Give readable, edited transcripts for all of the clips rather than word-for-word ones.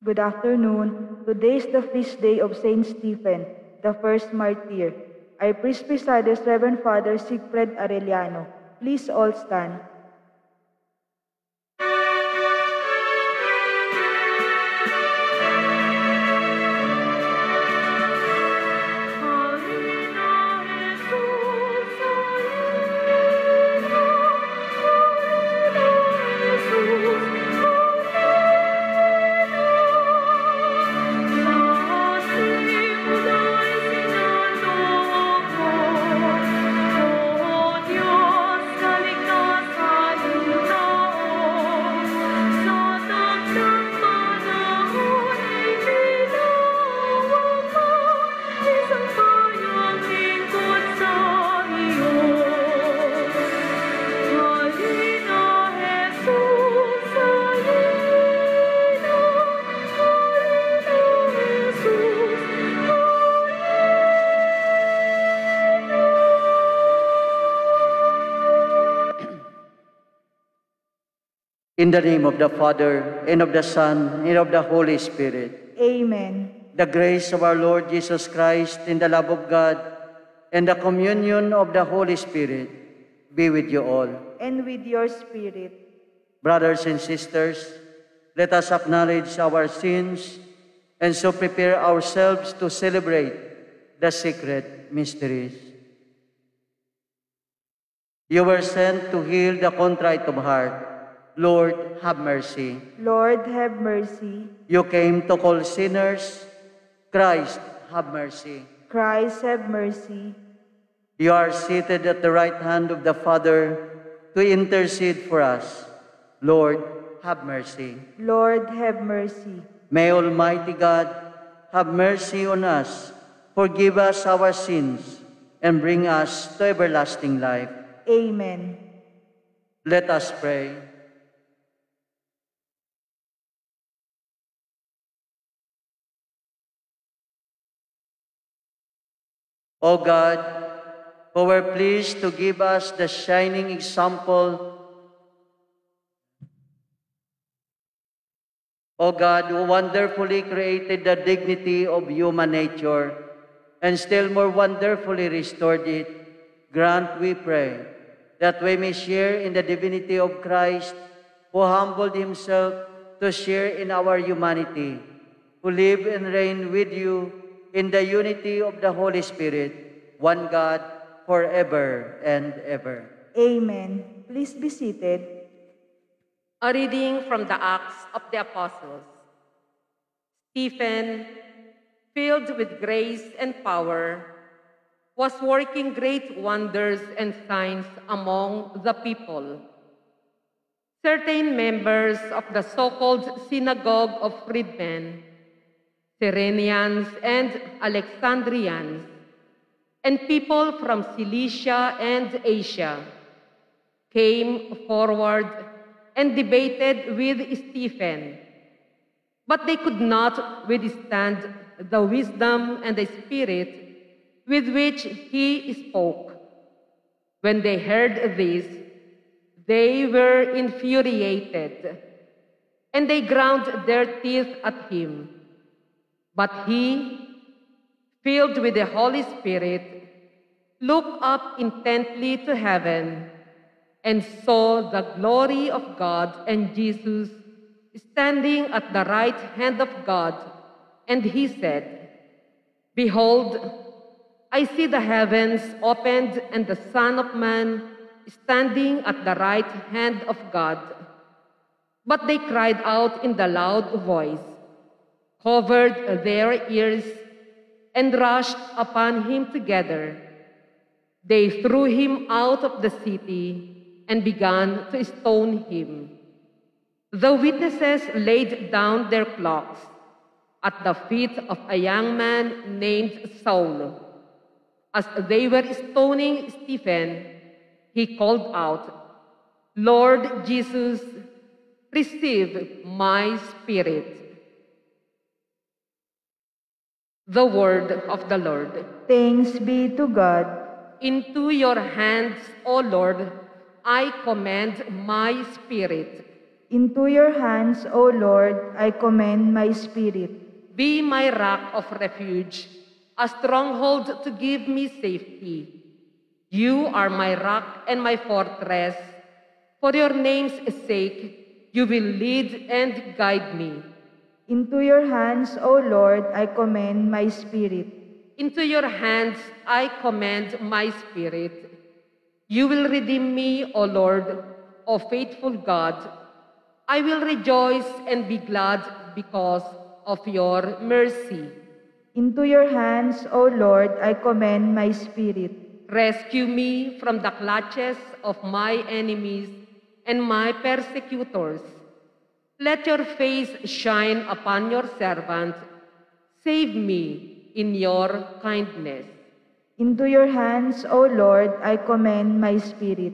Good afternoon. Today is the feast day of Saint Stephen, the first martyr. Our priest presides Reverend Father Siegfried Arellano. Please all stand. In the name of the Father, and of the Son, and of the Holy Spirit. Amen. The grace of our Lord Jesus Christ, and the love of God, and the communion of the Holy Spirit be with you all. And with your spirit. Brothers and sisters, let us acknowledge our sins and so prepare ourselves to celebrate the sacred mysteries. You were sent to heal the contrite of heart. Lord, have mercy. Lord, have mercy. You came to call sinners. Christ, have mercy. Christ, have mercy. You are seated at the right hand of the Father to intercede for us. Lord, have mercy. Lord, have mercy. May Almighty God have mercy on us, forgive us our sins, and bring us to everlasting life. Amen. Let us pray. O God, who were pleased to give us the shining example, O God, who wonderfully created the dignity of human nature and still more wonderfully restored it, grant, we pray, that we may share in the divinity of Christ, who humbled himself to share in our humanity, who live and reign with you in the unity of the Holy Spirit, one God, forever and ever. Amen. Please be seated. A reading from the Acts of the Apostles. Stephen, filled with grace and power, was working great wonders and signs among the people. Certain members of the so-called Synagogue of Freedmen, Cyrenians and Alexandrians, and people from Cilicia and Asia came forward and debated with Stephen, but they could not withstand the wisdom and the spirit with which he spoke. When they heard this, they were infuriated, and they ground their teeth at him. But he, filled with the Holy Spirit, looked up intently to heaven and saw the glory of God and Jesus standing at the right hand of God. And he said, "Behold, I see the heavens opened and the Son of Man standing at the right hand of God." But they cried out in the loud voice, covered their ears, and rushed upon him together. They threw him out of the city and began to stone him. The witnesses laid down their cloaks at the feet of a young man named Saul. As they were stoning Stephen, he called out, "Lord Jesus, receive my spirit." The word of the Lord. Thanks be to God. Into your hands, O Lord, I commend my spirit. Into your hands, O Lord, I commend my spirit. Be my rock of refuge, a stronghold to give me safety. You are my rock and my fortress. For your name's sake, you will lead and guide me. Into your hands, O Lord, I commend my spirit. Into your hands I commend my spirit. You will redeem me, O Lord, O faithful God. I will rejoice and be glad because of your mercy. Into your hands, O Lord, I commend my spirit. Rescue me from the clutches of my enemies and my persecutors. Let your face shine upon your servant. Save me in your kindness. Into your hands, O Lord, I commend my spirit.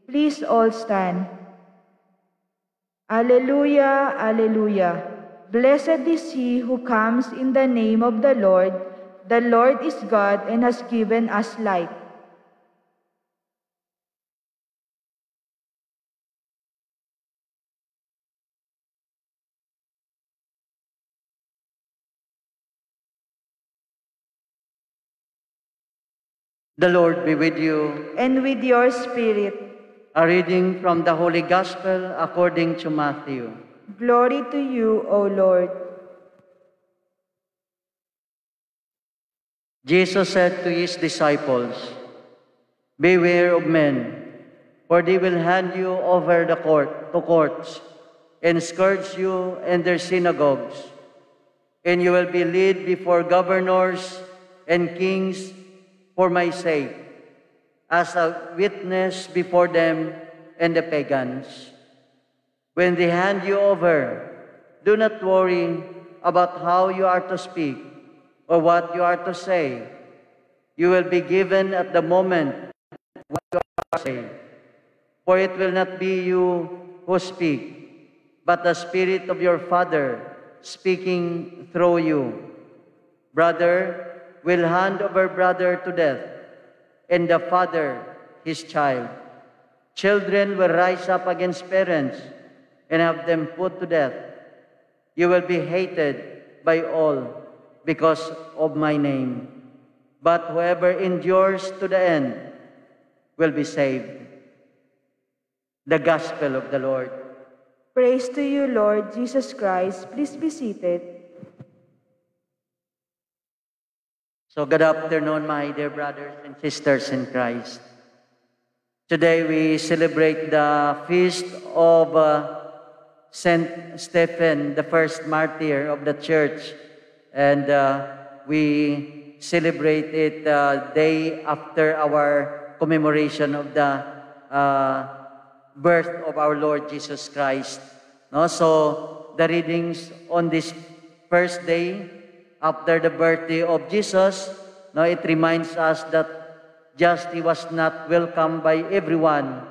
Please all stand. Alleluia, alleluia. Blessed is he who comes in the name of the Lord. The Lord is God and has given us light. The Lord be with you. And with your spirit. A reading from the Holy Gospel according to Matthew. Glory to you, O Lord. Jesus said to his disciples, "Beware of men, for they will hand you over to courts and scourge you in their synagogues, and you will be led before governors and kings for my sake, as a witness before them and the pagans. When they hand you over, do not worry about how you are to speak or what you are to say. You will be given at the moment what you are to say. For it will not be you who speak, but the Spirit of your Father speaking through you. Brother will hand over brother to death, and the father his child. Children will rise up against parents and have them put to death. You will be hated by all because of my name. But whoever endures to the end will be saved." The Gospel of the Lord. Praise to you, Lord Jesus Christ. Please be seated. So good afternoon, my dear brothers and sisters in Christ. Today we celebrate the feast of Saint Stephen, the first martyr of the Church. And we celebrate it day after our commemoration of the birth of our Lord Jesus Christ. No? So the readings on this first day after the birthday of Jesus, no, it reminds us that just he was not welcomed by everyone,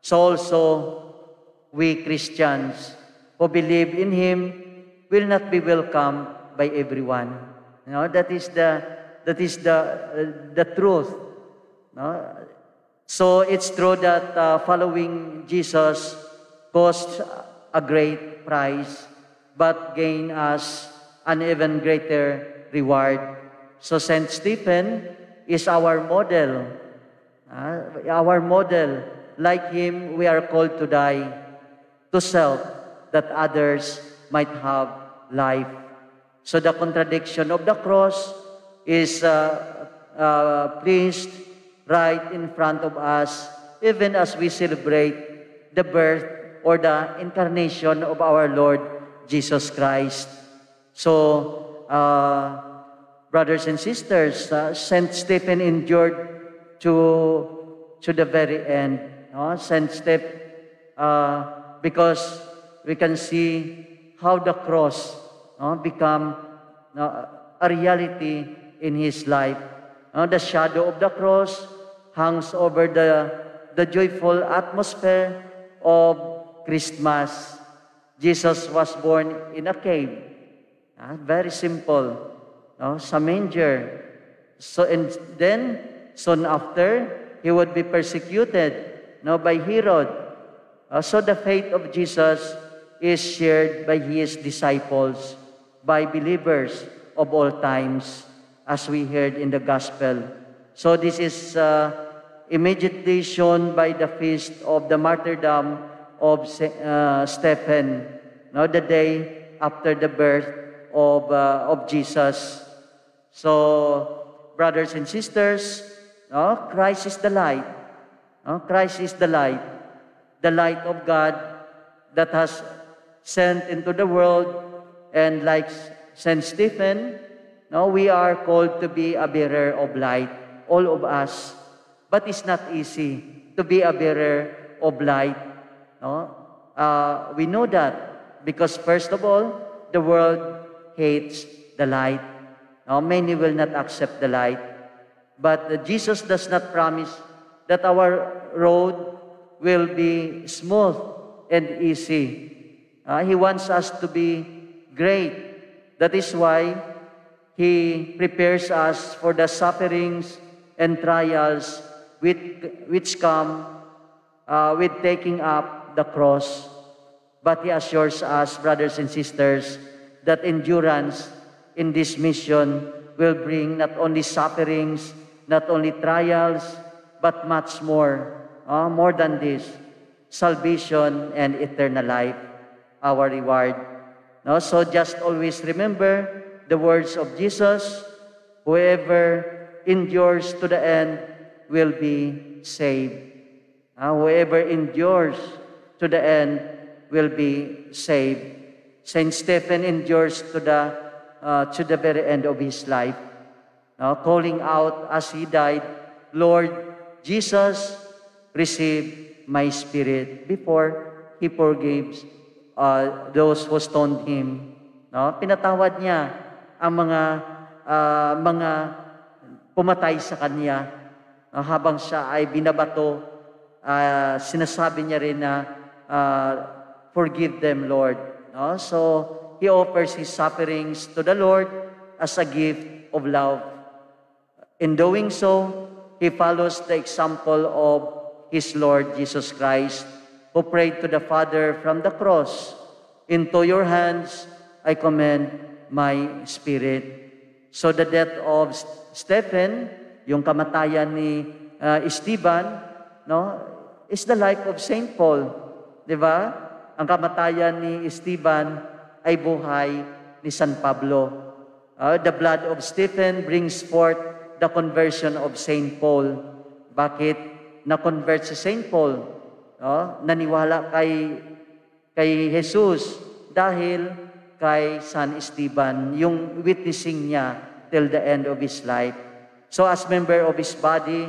so also we Christians who believe in him will not be welcomed by everyone. You know, that is the truth. No? So it's true that following Jesus costs a great price, but gain us an even greater reward. So Saint Stephen is our model. Our model. Like him, we are called to die to self that others might have life. So the contradiction of the cross is placed right in front of us, even as we celebrate the birth or the incarnation of our Lord Jesus Christ. So, brothers and sisters, Saint Stephen endured to the very end. Saint Stephen, because we can see how the cross become a reality in his life. The shadow of the cross hangs over the joyful atmosphere of Christmas. Jesus was born in a cave. Very simple. Sa manger. So, and then, soon after, he would be persecuted by Herod. So the faith of Jesus is shared by his disciples, by believers of all times, as we heard in the gospel. So this is immediately shown by the feast of the martyrdom of Stephen, no, the day after the birth of Jesus. So, brothers and sisters, no, Christ is the light. No, Christ is the light of God that has sent into the world, and like Saint Stephen, no, we are called to be a bearer of light, all of us. But it's not easy to be a bearer of light. No? We know that because first of all, the world hates the light. No? Many will not accept the light. But Jesus does not promise that our road will be smooth and easy. He wants us to be great. That is why He prepares us for the sufferings and trials which come with taking up the cross. But He assures us, brothers and sisters, that endurance in this mission will bring not only sufferings, not only trials, but much more than this, salvation and eternal life, our reward. No? So just always remember the words of Jesus, whoever endures to the end will be saved. Whoever endures to the end will be saved. Saint Stephen endures to the very end of his life, calling out as he died, Lord Jesus, receive my spirit, before he forgives those who stoned him. Pinatawad niya ang mga pumatay sa kanya. Habang siya ay binabato, sinasabi niya rin na, forgive them, Lord. So, he offers his sufferings to the Lord as a gift of love. In doing so, he follows the example of his Lord Jesus Christ, who prayed to the Father from the cross, into your hands I commend my spirit. So the death of Stephen, yung kamatayan ni Esteban, no, is the life of Saint Paul. Di ba? Ang kamatayan ni Esteban ay buhay ni San Pablo. The blood of Stephen brings forth the conversion of Saint Paul. Bakit na-convert si Saint Paul? Naniwala kay Jesus dahil kay San Esteban, yung witnessing niya till the end of his life. So as member of his body,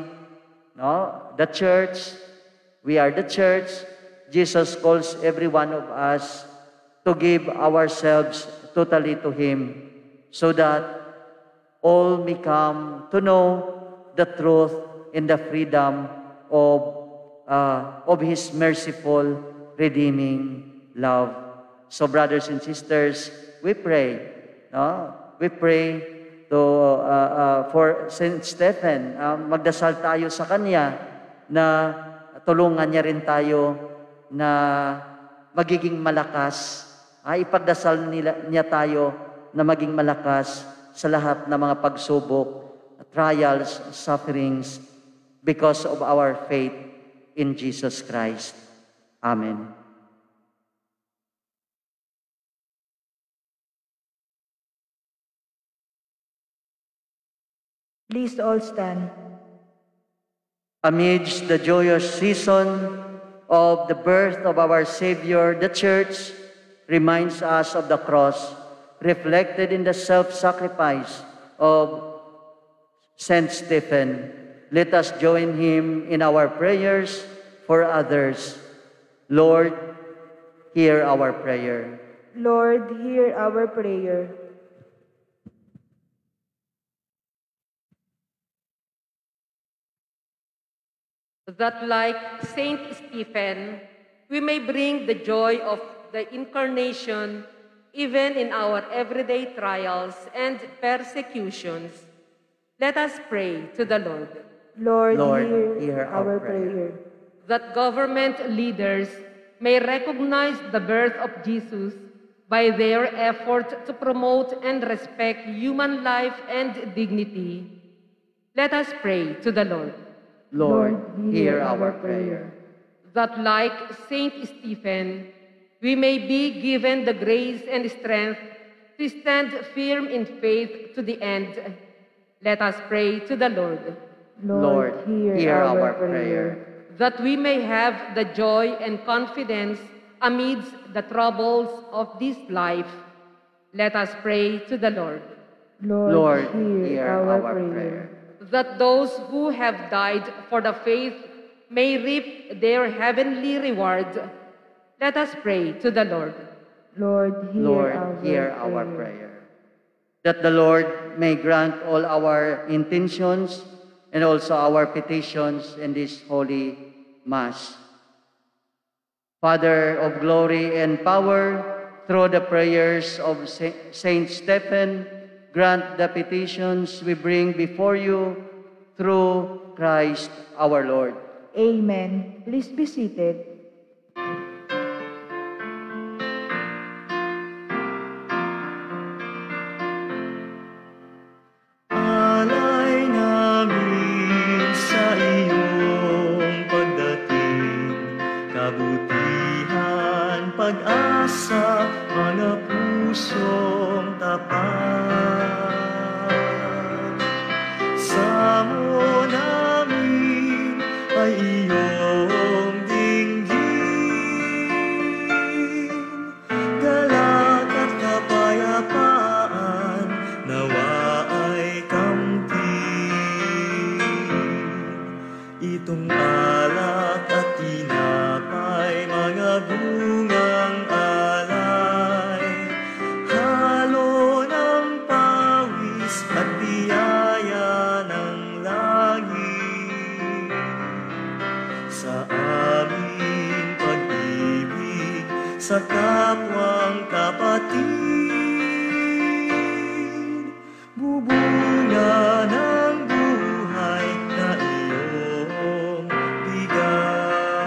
the church, we are the church. Jesus calls every one of us to give ourselves totally to Him, so that all may come to know the truth in the freedom of His merciful, redeeming love. So, brothers and sisters, we pray. We pray for Saint Stephen. Magdasal tayo sa kanya na tulungan niya rin tayo na magiging malakas. Ipagdasal niya tayo na maging malakas sa lahat ng mga pagsubok, trials, sufferings, because of our faith in Jesus Christ. Amen. Please all stand. Amidst the joyous season of the birth of our Savior, the Church reminds us of the cross, reflected in the self-sacrifice of Saint Stephen. Let us join him in our prayers for others. Lord, hear our prayer. Lord, hear our prayer. That like Saint Stephen, we may bring the joy of the Incarnation even in our everyday trials and persecutions. Let us pray to the Lord. Lord, hear our prayer. That government leaders may recognize the birth of Jesus by their effort to promote and respect human life and dignity. Let us pray to the Lord. Lord, hear our prayer. That like Saint Stephen, we may be given the grace and strength to stand firm in faith to the end. Let us pray to the Lord. Lord, hear our prayer. That we may have the joy and confidence amidst the troubles of this life. Let us pray to the Lord. Lord, hear our prayer. That those who have died for the faith may reap their heavenly reward. Let us pray to the Lord. Lord, hear our prayer. That the Lord may grant all our intentions and also our petitions in this holy Mass. Father of glory and power, through the prayers of Saint Stephen, grant the petitions we bring before you through Christ our Lord. Amen. Please be seated. Alay namin sa iyong pagdating, kabutihan, pag-asa, mga pusong tapat. Samo namin ay iyong dinggin, galak at kapayapaan, nawa ay kamtin. Itong alak at tinapay, mga bungang alay, halo ng pawis at biyaya ng langit. Sa aming pag-ibig sa kapwang kapatid, bubunga ng buhay na iyong bigay.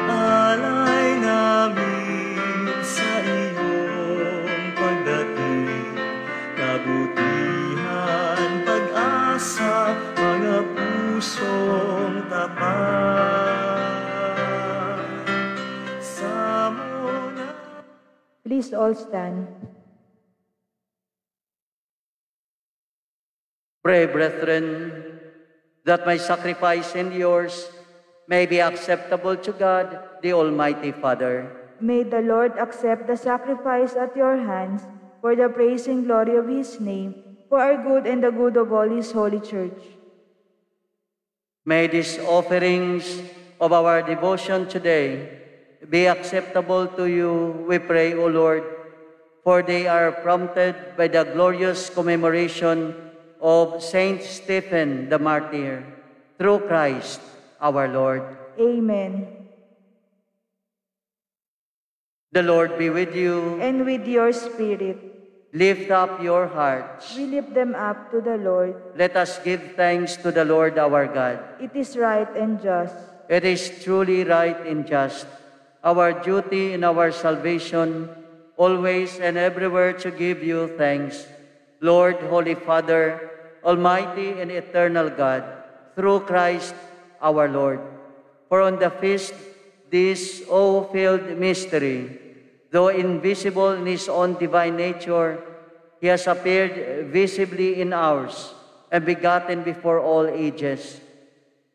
Alay namin sa iyong pagdating, kabutihan, pag-asa, mga pusong tapat. Samo na. Please all stand. Pray, brethren, that my sacrifice and yours may be acceptable to God, the Almighty Father. May the Lord accept the sacrifice at your hands for the praise and glory of His name, for our good and the good of all His holy church. May these offerings of our devotion today be acceptable to you, we pray, O Lord, for they are prompted by the glorious commemoration of Saint Stephen the Martyr, through Christ our Lord. Amen. The Lord be with you. And with your spirit, Lift up your hearts. we lift them up to the Lord. Let us give thanks to the Lord our God. It is right and just. It is truly right and just, our duty and our salvation, always and everywhere to give you thanks, Lord, Holy Father, Almighty and eternal God, through Christ our Lord. For on the feast, this awe-filled mystery, though invisible in His own divine nature, He has appeared visibly in ours and begotten before all ages.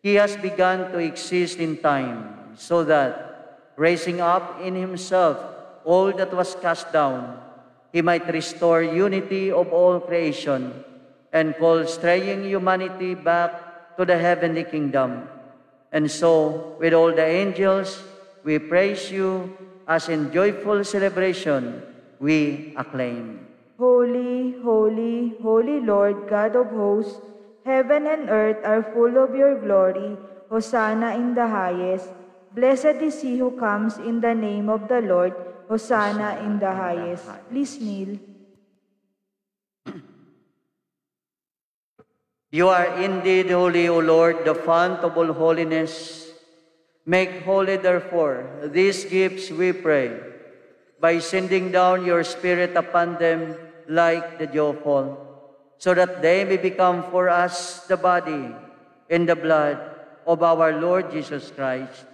He has begun to exist in time, so that, raising up in Himself all that was cast down, He might restore unity of all creation and call straying humanity back to the heavenly kingdom. And so, with all the angels, we praise you, as in joyful celebration we acclaim. Holy, holy, holy Lord, God of hosts, heaven and earth are full of your glory. Hosanna in the highest. Blessed is he who comes in the name of the Lord. Hosanna in the highest. Please kneel. You are indeed holy, O Lord, the fount of all holiness. Make holy, therefore, these gifts, we pray, by sending down your Spirit upon them like the dewfall, so that they may become for us the body and the blood of our Lord Jesus Christ.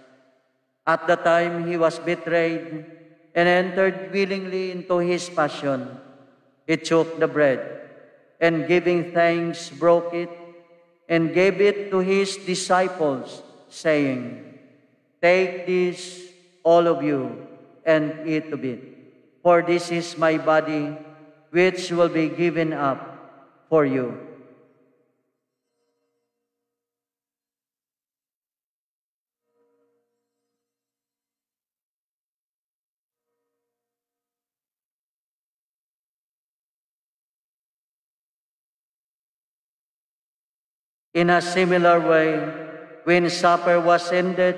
At the time he was betrayed and entered willingly into his passion, he took the bread, and giving thanks, broke it, and gave it to his disciples, saying, "Take this, all of you, and eat of it, for this is my body, which will be given up for you." In a similar way, when supper was ended,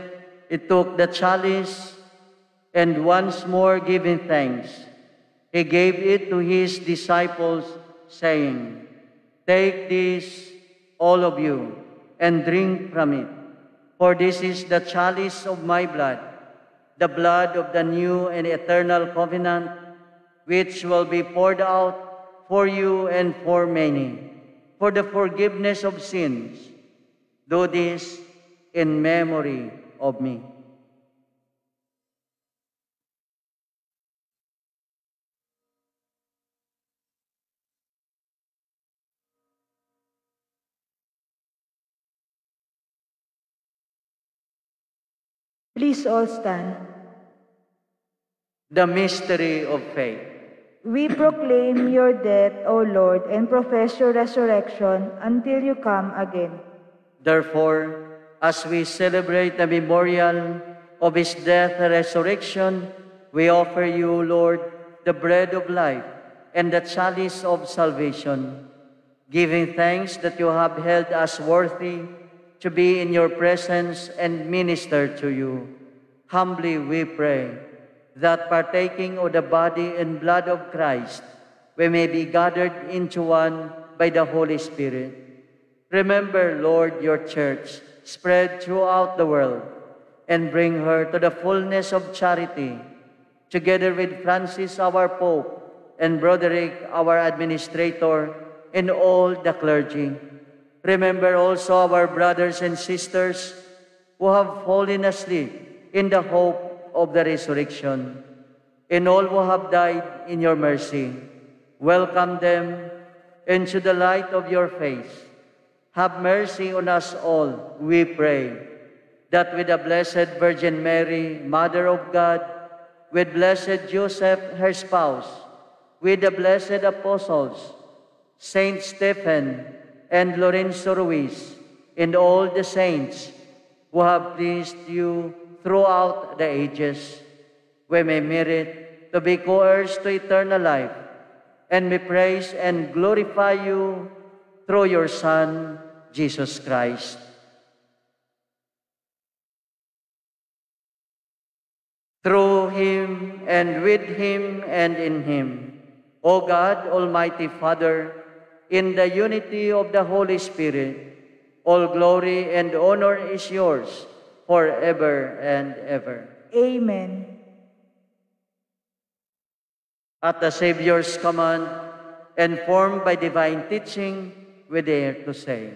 he took the chalice, and once more giving thanks, he gave it to his disciples, saying, "Take this, all of you, and drink from it, for this is the chalice of my blood, the blood of the new and eternal covenant, which will be poured out for you and for many, for the forgiveness of sins. Do this in memory of me." Please all stand. The mystery of faith. We proclaim your death, O Lord, and profess your resurrection until you come again. Therefore, as we celebrate the memorial of his death and resurrection, we offer you, Lord, the bread of life and the chalice of salvation, giving thanks that you have held us worthy to be in your presence and minister to you. Humbly we pray that partaking of the body and blood of Christ, we may be gathered into one by the Holy Spirit. Remember, Lord, your church spread throughout the world, and bring her to the fullness of charity, together with Francis, our Pope, and Broderick, our administrator, and all the clergy. Remember also our brothers and sisters who have fallen asleep in the hope of the resurrection, and all who have died in your mercy. Welcome them into the light of your face. Have mercy on us all, we pray, that with the Blessed Virgin Mary, Mother of God, with Blessed Joseph, her spouse, with the blessed apostles, Saint Stephen and Lorenzo Ruiz, and all the saints who have pleased you throughout the ages, we may merit to be co-heirs to eternal life, and may praise and glorify you through your Son, Jesus Christ. Through him, and with him, and in him, O God, Almighty Father, in the unity of the Holy Spirit, all glory and honor is yours forever and ever. Amen. At the Savior's command, and formed by divine teaching, we dare to say,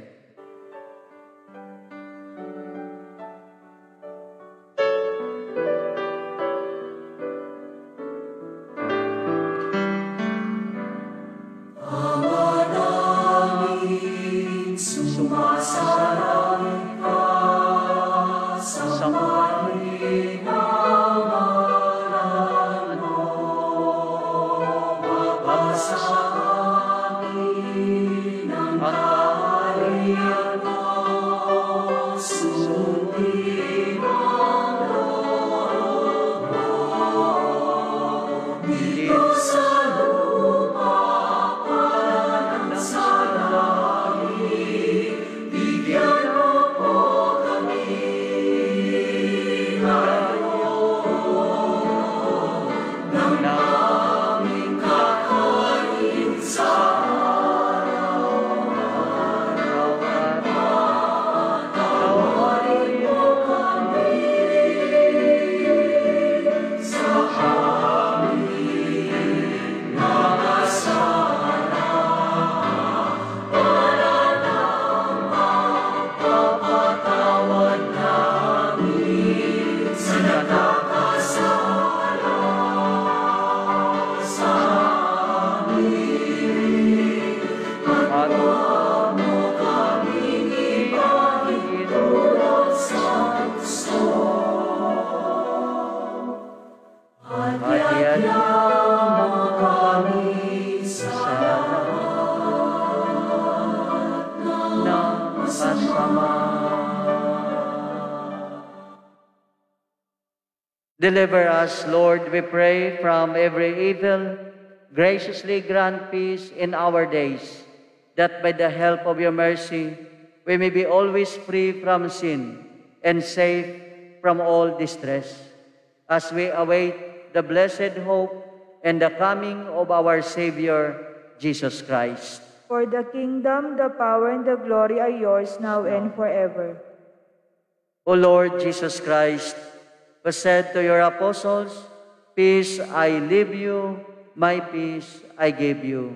Deliver us, Lord, we pray, from every evil. Graciously grant peace in our days, that by the help of your mercy, we may be always free from sin and safe from all distress, as we await the blessed hope and the coming of our Savior, Jesus Christ. For the kingdom, the power, and the glory are yours now and forever. O Lord Jesus Christ, who said to your apostles, "Peace I leave you, my peace I give you."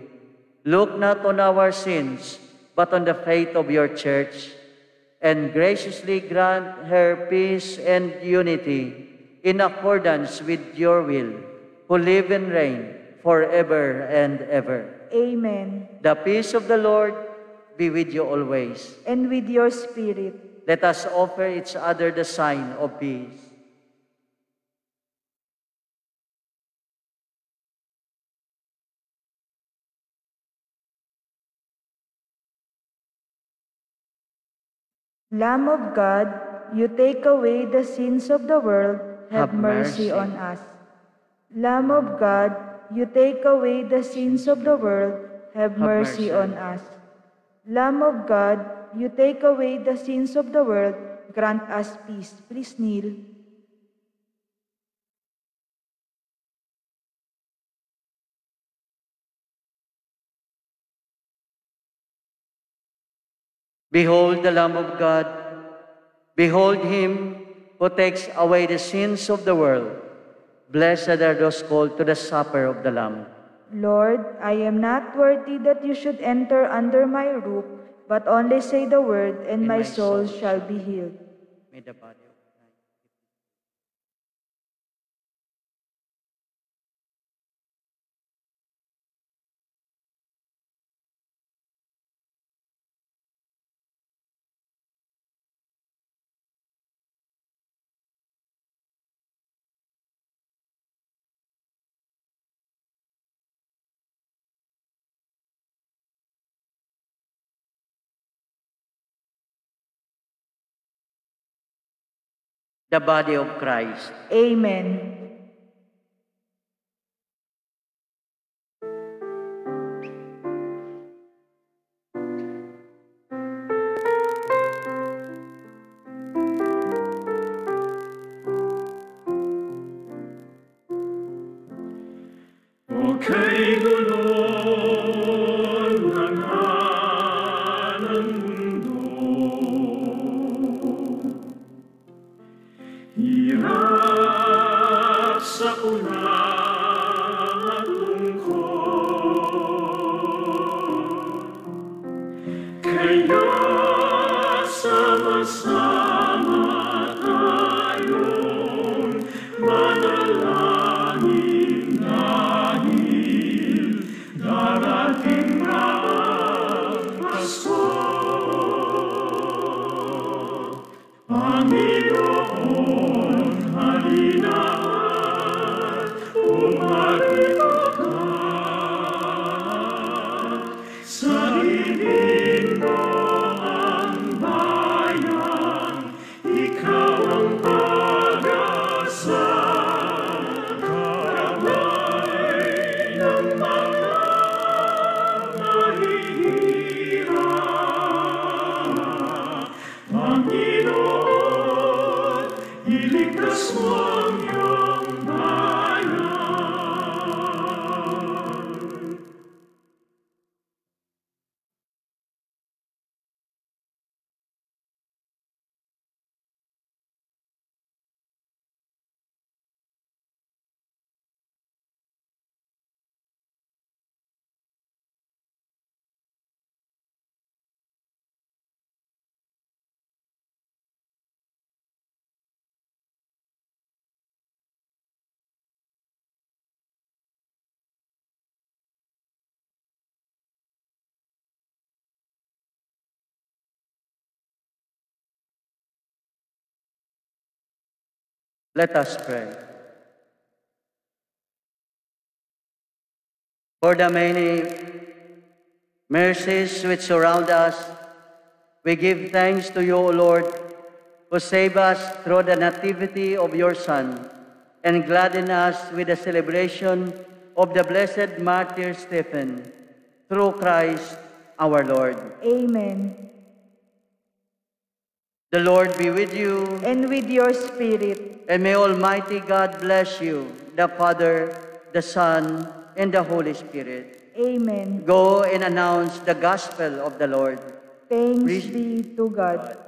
Look not on our sins, but on the faith of your church, and graciously grant her peace and unity in accordance with your will, who live and reign forever and ever. Amen. The peace of the Lord be with you always. And with your spirit. Let us offer each other the sign of peace. Lamb of God, you take away the sins of the world, have mercy on us. Lamb of God, you take away the sins of the world, have mercy on us. Lamb of God, you take away the sins of the world, grant us peace. Please kneel. Behold the Lamb of God. Behold him who takes away the sins of the world. Blessed are those called to the supper of the Lamb. Lord, I am not worthy that you should enter under my roof, but only say the word, and my soul shall be healed. May the body of Christ. The body of Christ. Amen. Okay, gulong ng mundo, hirap sa unang at lungkot, kaya sama-sama tayong manalangin dahil darating na ang Pasko. Panginoon, halina at umarito ka. Sarili mo ang bayan, ikaw ang pag-asa. Kamay ng mga nahihirap. Panginoon, iligtas mo ang iyong bayan. Let us pray. For the many mercies which surround us, we give thanks to you, O Lord, who save us through the nativity of your Son, and gladden us with the celebration of the blessed martyr Stephen, through Christ our Lord. Amen. The Lord be with you, And with your spirit. and may Almighty God bless you, the Father, the Son, and the Holy Spirit. Amen. Go and announce the gospel of the Lord. Thanks Praise- be to God.